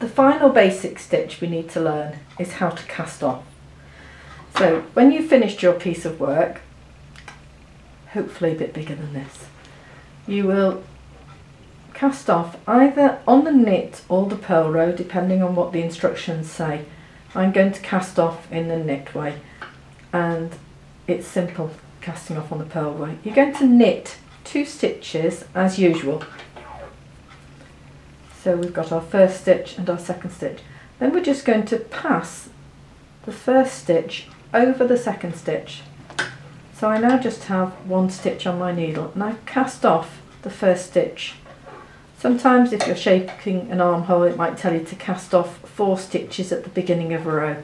the final basic stitch we need to learn is how to cast off. So when you've finished your piece of work, hopefully a bit bigger than this, you will cast off either on the knit or the purl row, depending on what the instructions say. I'm going to cast off in the knit way, and it's simple casting off on the purl way. You're going to knit 2 stitches as usual. So we've got our first stitch and our second stitch. Then we're just going to pass the first stitch over the second stitch. So I now just have 1 stitch on my needle, and I've cast off the first stitch. Sometimes if you're shaping an armhole, it might tell you to cast off 4 stitches at the beginning of a row.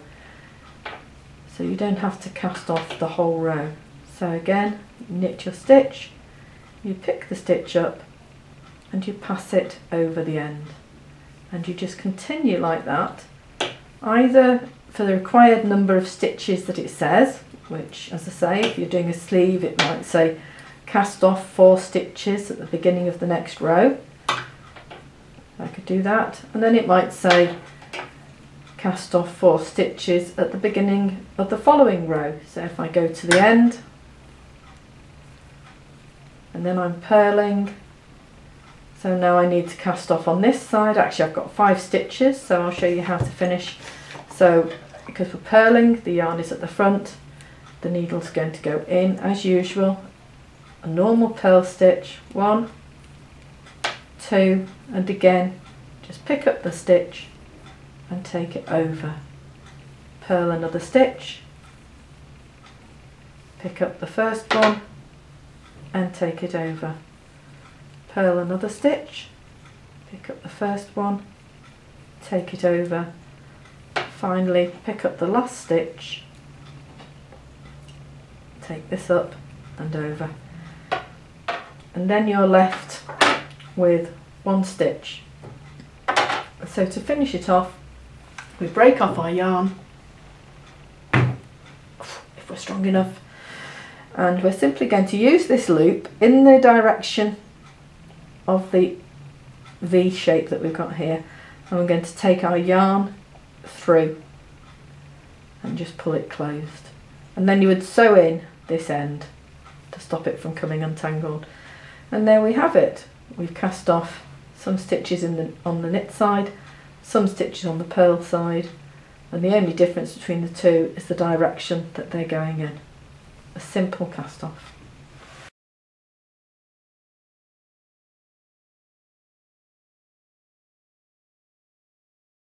So you don't have to cast off the whole row. So again, you knit your stitch, you pick the stitch up and you pass it over the end. And you just continue like that, either for the required number of stitches that it says, which, as I say, if you're doing a sleeve, it might say cast off 4 stitches at the beginning of the next row. I could do that, and then it might say cast off 4 stitches at the beginning of the following row. So if I go to the end and then I'm purling, so now I need to cast off on this side. Actually, I've got 5 stitches, so I'll show you how to finish. So because we're purling, the yarn is at the front, the needle's going to go in as usual, a normal purl stitch, 1, 2, and again just pick up the stitch and take it over, purl another stitch, pick up the first one and take it over, purl another stitch, pick up the first one, take it over, finally pick up the last stitch, take this up and over, and then you're left with 1 stitch. So to finish it off, we break off our yarn, if we're strong enough, and we're simply going to use this loop in the direction of the V shape that we've got here, and we're going to take our yarn through and just pull it closed, and then you would sew in this end to stop it from coming untangled. And there we have it. We've cast off some stitches on the knit side, some stitches on the purl side, and the only difference between the two is the direction that they're going in. A simple cast off.